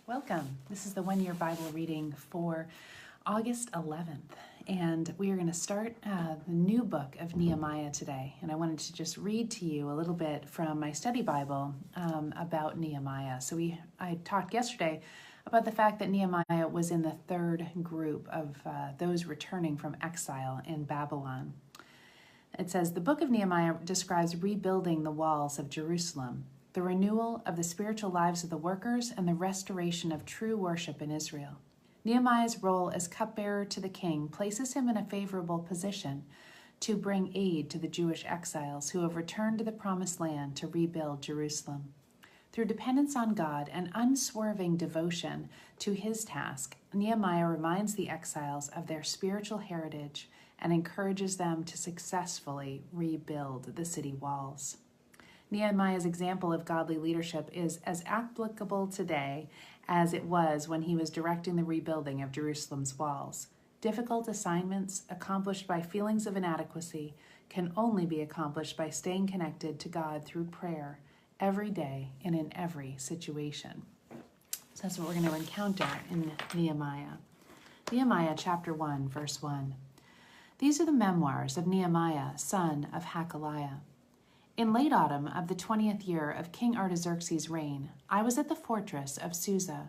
Welcome. This is the one-year Bible reading for August 11th, and we are going to start the new book of Nehemiah today. And I wanted to just read to you a little bit from my study Bible about Nehemiah. I talked yesterday about the fact that Nehemiah was in the third group of those returning from exile in Babylon. It says, the book of Nehemiah describes rebuilding the walls of Jerusalem, the renewal of the spiritual lives of the workers, and the restoration of true worship in Israel. Nehemiah's role as cupbearer to the king places him in a favorable position to bring aid to the Jewish exiles who have returned to the promised land to rebuild Jerusalem. Through dependence on God and unswerving devotion to his task, Nehemiah reminds the exiles of their spiritual heritage and encourages them to successfully rebuild the city walls. Nehemiah's example of godly leadership is as applicable today as it was when he was directing the rebuilding of Jerusalem's walls. Difficult assignments accomplished by feelings of inadequacy can only be accomplished by staying connected to God through prayer every day and in every situation. So that's what we're going to encounter in Nehemiah. Nehemiah chapter 1, verse 1. These are the memoirs of Nehemiah, son of Hakaliah. In late autumn of the 20th year of King Artaxerxes' reign, I was at the fortress of Susa.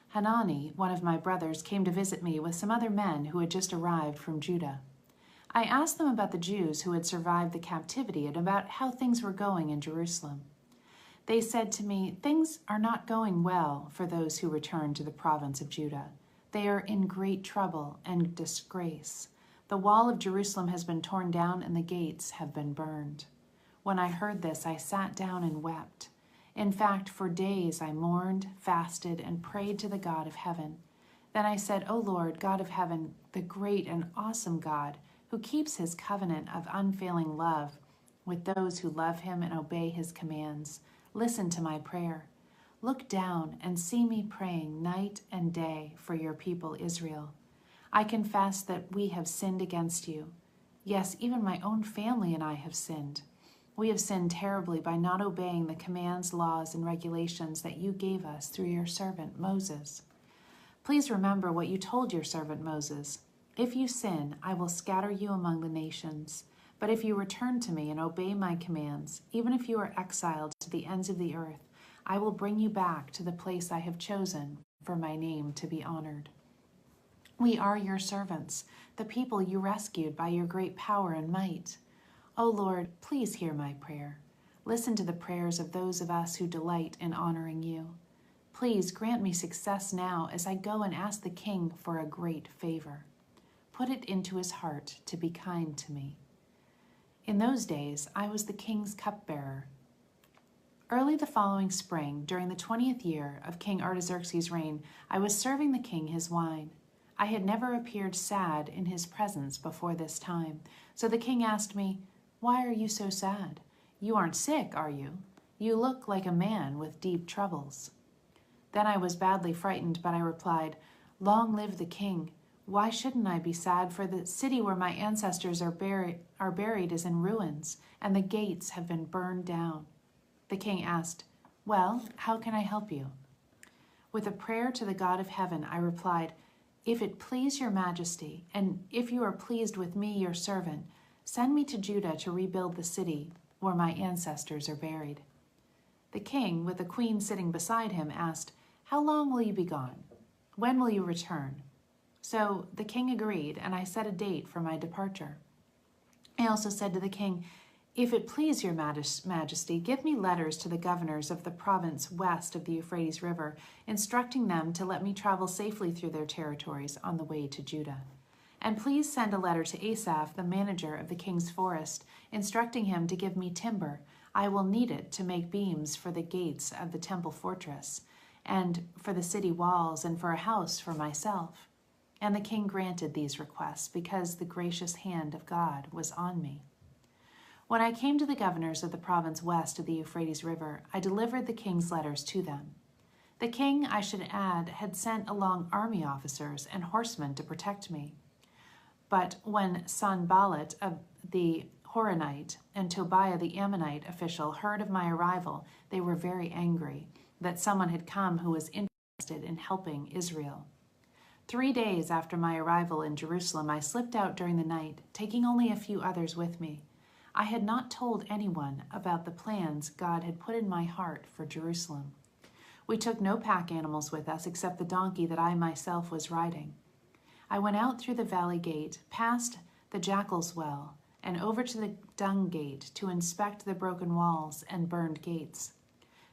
Hanani, one of my brothers, came to visit me with some other men who had just arrived from Judah. I asked them about the Jews who had survived the captivity and about how things were going in Jerusalem. They said to me, things are not going well for those who return to the province of Judah. They are in great trouble and disgrace. The wall of Jerusalem has been torn down and the gates have been burned. When I heard this, I sat down and wept. In fact, for days I mourned, fasted, and prayed to the God of heaven. Then I said, O Lord, God of heaven, the great and awesome God, who keeps his covenant of unfailing love with those who love him and obey his commands, listen to my prayer. Look down and see me praying night and day for your people Israel. I confess that we have sinned against you. Yes, even my own family and I have sinned. We have sinned terribly by not obeying the commands, laws, and regulations that you gave us through your servant Moses. Please remember what you told your servant Moses. If you sin, I will scatter you among the nations. But if you return to me and obey my commands, even if you are exiled to the ends of the earth, I will bring you back to the place I have chosen for my name to be honored. We are your servants, the people you rescued by your great power and might. O Lord, please hear my prayer. Listen to the prayers of those of us who delight in honoring you. Please grant me success now as I go and ask the king for a great favor. Put it into his heart to be kind to me. In those days, I was the king's cupbearer. Early the following spring, during the 20th year of King Artaxerxes' reign, I was serving the king his wine. I had never appeared sad in his presence before this time, so the king asked me, why are you so sad? You aren't sick, are you? You look like a man with deep troubles. Then I was badly frightened, but I replied, long live the king. Why shouldn't I be sad? For the city where my ancestors are buried is in ruins, and the gates have been burned down. The king asked, well, how can I help you? With a prayer to the God of heaven, I replied, if it please your majesty, and if you are pleased with me, your servant, send me to Judah to rebuild the city where my ancestors are buried. The king, with the queen sitting beside him, asked, how long will you be gone? When will you return? So the king agreed, and I set a date for my departure. I also said to the king, if it please your majesty, give me letters to the governors of the province west of the Euphrates River, instructing them to let me travel safely through their territories on the way to Judah. And please send a letter to Asaph, the manager of the king's forest, instructing him to give me timber. I will need it to make beams for the gates of the temple fortress, and for the city walls, and for a house for myself. And the king granted these requests, because the gracious hand of God was on me. When I came to the governors of the province west of the Euphrates River, I delivered the king's letters to them. The king, I should add, had sent along army officers and horsemen to protect me. But when Sanballat of the Horonite and Tobiah the Ammonite official heard of my arrival, they were very angry that someone had come who was interested in helping Israel. 3 days after my arrival in Jerusalem, I slipped out during the night, taking only a few others with me. I had not told anyone about the plans God had put in my heart for Jerusalem. We took no pack animals with us except the donkey that I myself was riding. I went out through the valley gate, past the jackal's well, and over to the dung gate to inspect the broken walls and burned gates.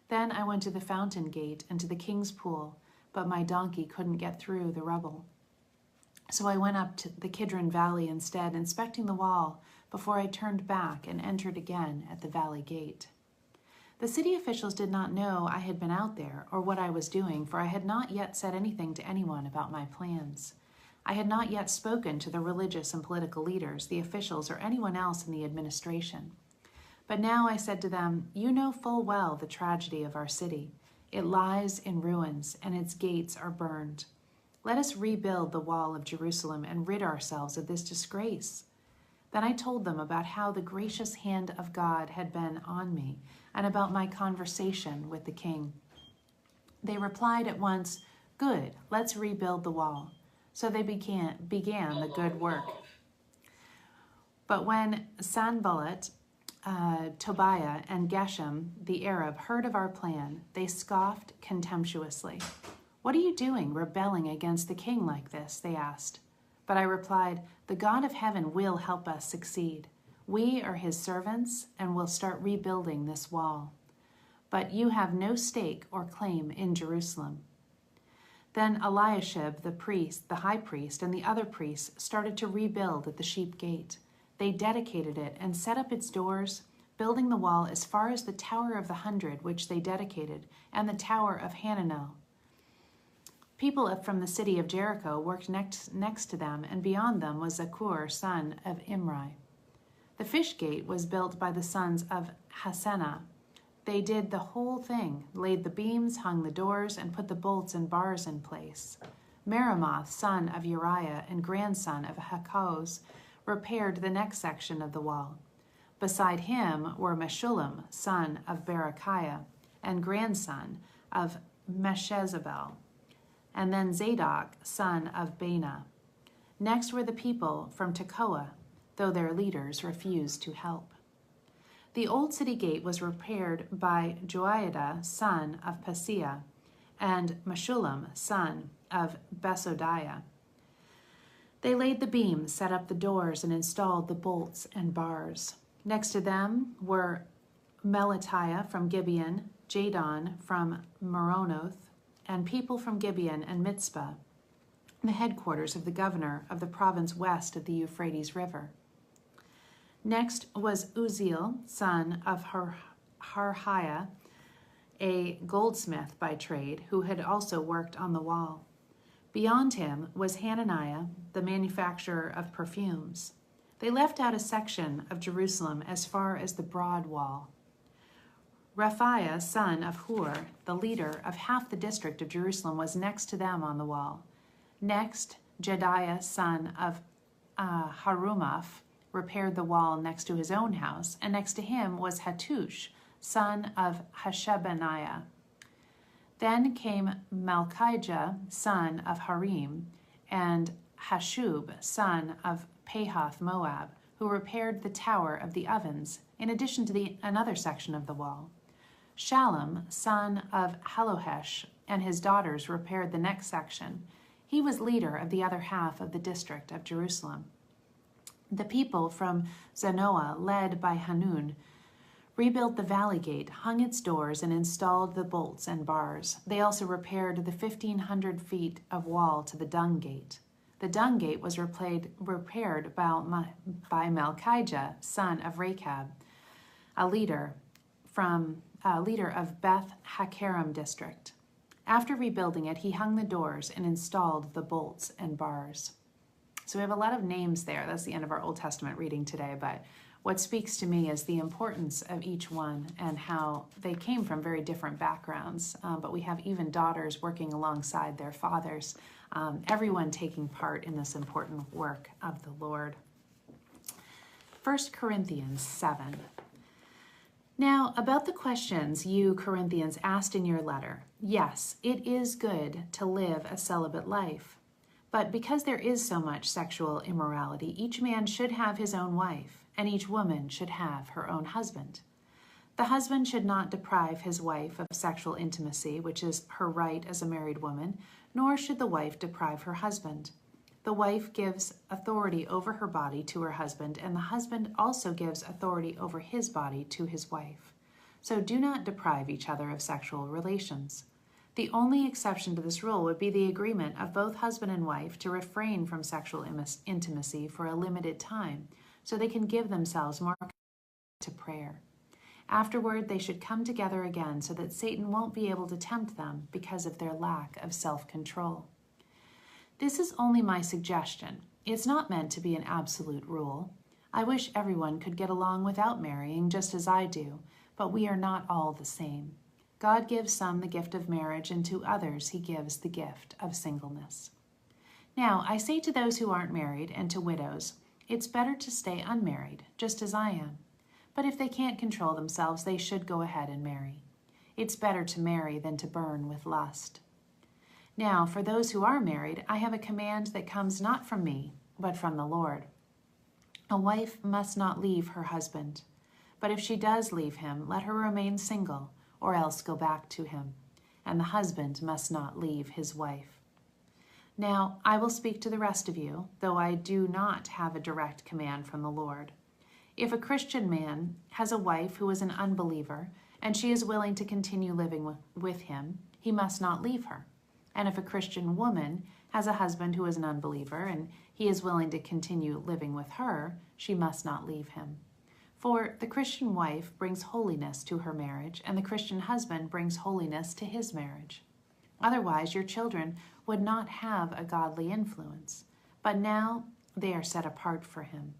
Then I went to the fountain gate and to the king's pool, but my donkey couldn't get through the rubble. So I went up to the Kidron Valley instead, inspecting the wall before I turned back and entered again at the valley gate. The city officials did not know I had been out there or what I was doing, for I had not yet said anything to anyone about my plans. I had not yet spoken to the religious and political leaders, the officials, or anyone else in the administration. But now I said to them, "You know full well the tragedy of our city. It lies in ruins, and its gates are burned. Let us rebuild the wall of Jerusalem and rid ourselves of this disgrace." Then I told them about how the gracious hand of God had been on me and about my conversation with the king. They replied at once, "Good, let's rebuild the wall." So they began the good work. But when Sanballat, Tobiah, and Geshem, the Arab, heard of our plan, they scoffed contemptuously. "What are you doing, rebelling against the king like this?" they asked. But I replied, "The God of heaven will help us succeed. We are his servants and will start rebuilding this wall. But you have no stake or claim in Jerusalem." Then Eliashib, the priest, the high priest, and the other priests started to rebuild at the sheep gate. They dedicated it and set up its doors, building the wall as far as the Tower of the 100, which they dedicated, and the Tower of Hananel. People from the city of Jericho worked next to them, and beyond them was Zakur, son of Imri. The fish gate was built by the sons of Hassenaah. They did the whole thing, laid the beams, hung the doors, and put the bolts and bars in place. Meremoth, son of Uriah and grandson of Hakkoz, repaired the next section of the wall. Beside him were Meshullam, son of Berechiah and grandson of Meshezabel, and then Zadok, son of Baana. Next were the people from Tekoa, though their leaders refused to help. The old city gate was repaired by Joiada, son of Paseah, and Meshullam, son of Besodiah. They laid the beams, set up the doors, and installed the bolts and bars. Next to them were Melatiah from Gibeon, Jadon from Meronoth, and people from Gibeon and Mitzpah, the headquarters of the governor of the province west of the Euphrates River. Next was Uzziel, son of Harhiah, a goldsmith by trade, who had also worked on the wall. Beyond him was Hananiah, the manufacturer of perfumes. They left out a section of Jerusalem as far as the broad wall. Rephaiah, son of Hur, the leader of half the district of Jerusalem, was next to them on the wall. Next, Jediah, son of Harumaph, repaired the wall next to his own house, and next to him was Hattush, son of Hashabaniah. Then came Malchijah, son of Harim, and Hashub, son of Pahath Moab, who repaired the tower of the ovens, in addition to another section of the wall. Shallum, son of Halohesh, and his daughters repaired the next section. He was leader of the other half of the district of Jerusalem. The people from Zanoah, led by Hanun, rebuilt the valley gate, hung its doors, and installed the bolts and bars. They also repaired the 1,500 feet of wall to the dung gate. The dung gate was repaired by Malchijah, son of Rechab, a leader of Beth Hakerem district. After rebuilding it, he hung the doors and installed the bolts and bars. So we have a lot of names there. That's the end of our Old Testament reading today, but what speaks to me is the importance of each one and how they came from very different backgrounds, but we have even daughters working alongside their fathers, everyone taking part in this important work of the Lord. 1 Corinthians 7. Now, about the questions you Corinthians asked in your letter, Yes, it is good to live a celibate life. But because there is so much sexual immorality, each man should have his own wife, and each woman should have her own husband. The husband should not deprive his wife of sexual intimacy, which is her right as a married woman, nor should the wife deprive her husband. The wife gives authority over her body to her husband, and the husband also gives authority over his body to his wife. So do not deprive each other of sexual relations. The only exception to this rule would be the agreement of both husband and wife to refrain from sexual intimacy for a limited time, so they can give themselves more to prayer. Afterward, they should come together again so that Satan won't be able to tempt them because of their lack of self-control. This is only my suggestion. It's not meant to be an absolute rule. I wish everyone could get along without marrying just as I do, but we are not all the same. God gives some the gift of marriage, and to others he gives the gift of singleness. Now, I say to those who aren't married and to widows, it's better to stay unmarried, just as I am. But if they can't control themselves, they should go ahead and marry. It's better to marry than to burn with lust. Now, for those who are married, I have a command that comes not from me, but from the Lord. A wife must not leave her husband, but if she does leave him, let her remain single, or else go back to him. And the husband must not leave his wife. Now, I will speak to the rest of you, though I do not have a direct command from the Lord. If a Christian man has a wife who is an unbeliever, and she is willing to continue living with him, he must not leave her. And if a Christian woman has a husband who is an unbeliever, and he is willing to continue living with her, she must not leave him. For the Christian wife brings holiness to her marriage, and the Christian husband brings holiness to his marriage. Otherwise, your children would not have a godly influence, but now they are set apart for him.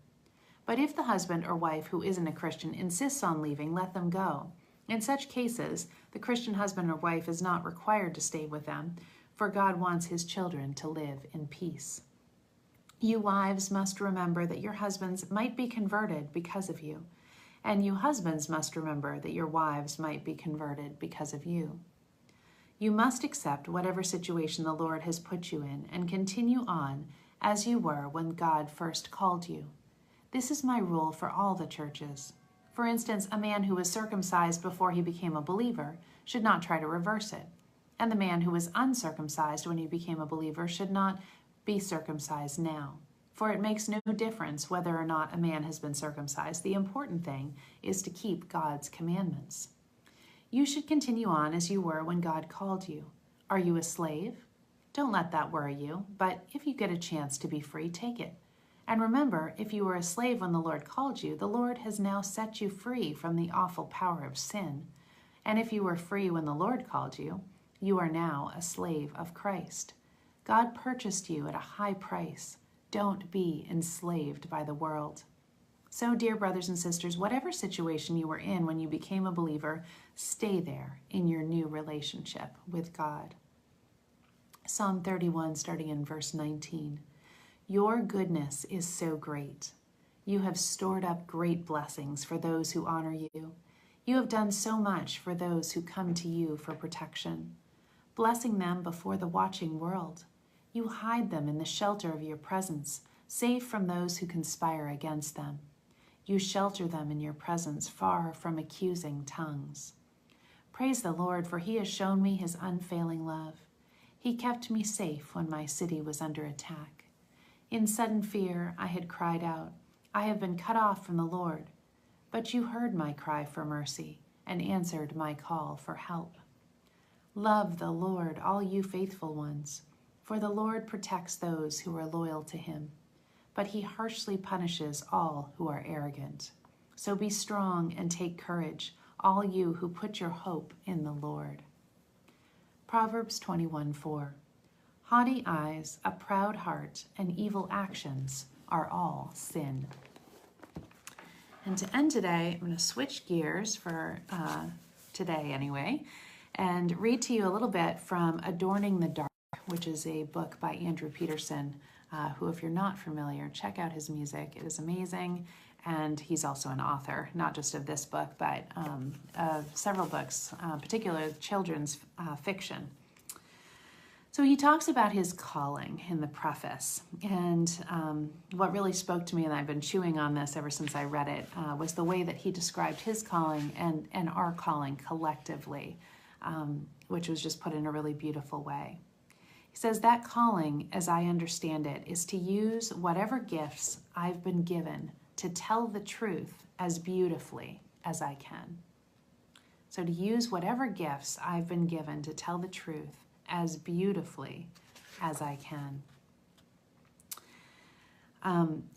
But if the husband or wife who isn't a Christian insists on leaving, let them go. In such cases, the Christian husband or wife is not required to stay with them, for God wants his children to live in peace. You wives must remember that your husbands might be converted because of you, and you husbands must remember that your wives might be converted because of you. You must accept whatever situation the Lord has put you in and continue on as you were when God first called you. This is my rule for all the churches. For instance, a man who was circumcised before he became a believer should not try to reverse it, and the man who was uncircumcised when he became a believer should not be circumcised now. For it makes no difference whether or not a man has been circumcised. The important thing is to keep God's commandments. You should continue on as you were when God called you. Are you a slave? Don't let that worry you, but if you get a chance to be free, take it. And remember, if you were a slave when the Lord called you, the Lord has now set you free from the awful power of sin. And if you were free when the Lord called you, you are now a slave of Christ. God purchased you at a high price. Don't be enslaved by the world. So, dear brothers and sisters, whatever situation you were in when you became a believer, stay there in your new relationship with God. Psalm 31, starting in verse 19. Your goodness is so great. You have stored up great blessings for those who honor you. You have done so much for those who come to you for protection, blessing them before the watching world. You hide them in the shelter of your presence, safe from those who conspire against them. You shelter them in your presence, far from accusing tongues. Praise the Lord, for he has shown me his unfailing love. He kept me safe when my city was under attack. In sudden fear, I had cried out, I have been cut off from the Lord. But you heard my cry for mercy and answered my call for help. Love the Lord, all you faithful ones, for the Lord protects those who are loyal to him, but he harshly punishes all who are arrogant. So be strong and take courage, all you who put your hope in the Lord. Proverbs 21:4. Haughty eyes, a proud heart, and evil actions are all sin. And to end today, I'm going to switch gears for today anyway, and read to you a little bit from Adorning the Dark, which is a book by Peterson, who, if you're not familiar, check out his music. It is amazing, and he's also an author, not just of this book, but of several books, particularly children's fiction. So he talks about his calling in the preface, and what really spoke to me, and I've been chewing on this ever since I read it, was the way that he described his calling and our calling collectively, which was just put in a really beautiful way. He says, that calling, as I understand it, is to use whatever gifts I've been given to tell the truth as beautifully as I can. So to use whatever gifts I've been given to tell the truth as beautifully as I can.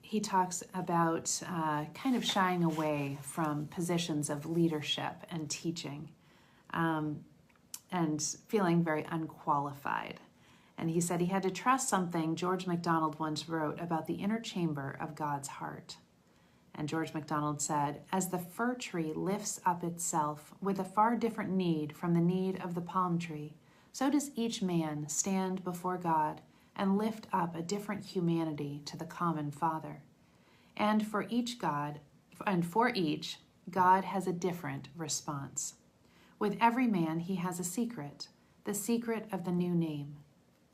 He talks about kind of shying away from positions of leadership and teaching, and feeling very unqualified. And he said he had to trust something George MacDonald once wrote about the inner chamber of God's heart. And George MacDonald said, as the fir tree lifts up itself with a far different need from the need of the palm tree, so does each man stand before God and lift up a different humanity to the common Father. And for each, God has a different response. With every man he has a secret, the secret of the new name.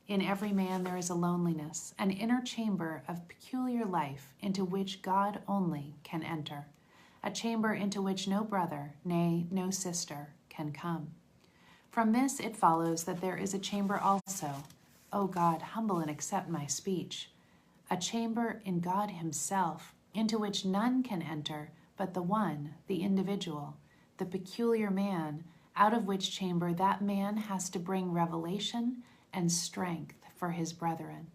In every man there is a loneliness, an inner chamber of peculiar life into which God only can enter, a chamber into which no brother, nay, no sister, can come. From this it follows that there is a chamber also, O God, humble and accept my speech, a chamber in God himself, into which none can enter but the one, the individual, the peculiar man, out of which chamber that man has to bring revelation and strength for his brethren.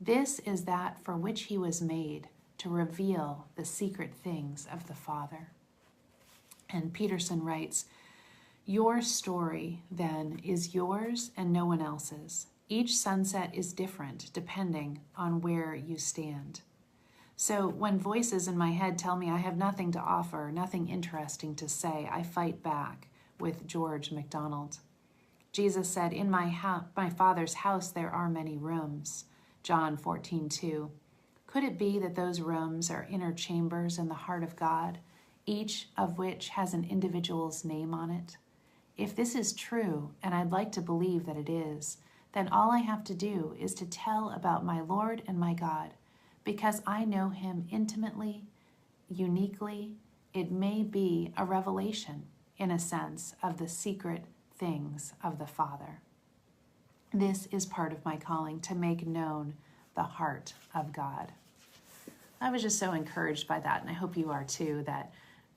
This is that for which he was made, to reveal the secret things of the Father. And Peterson writes, your story, then, is yours and no one else's. Each sunset is different depending on where you stand. So when voices in my head tell me I have nothing to offer, nothing interesting to say, I fight back with George MacDonald. Jesus said, in my Father's house there are many rooms, John 14:2. Could it be that those rooms are inner chambers in the heart of God, each of which has an individual's name on it? If this is true, and I'd like to believe that it is, then all I have to do is to tell about my Lord and my God, because I know him intimately, uniquely. It may be a revelation, in a sense, of the secret things of the Father. This is part of my calling, to make known the heart of God. I was just so encouraged by that, and I hope you are too, that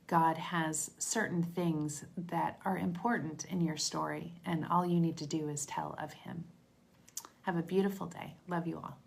God has certain things that are important in your story, and all you need to do is tell of him. Have a beautiful day. Love you all.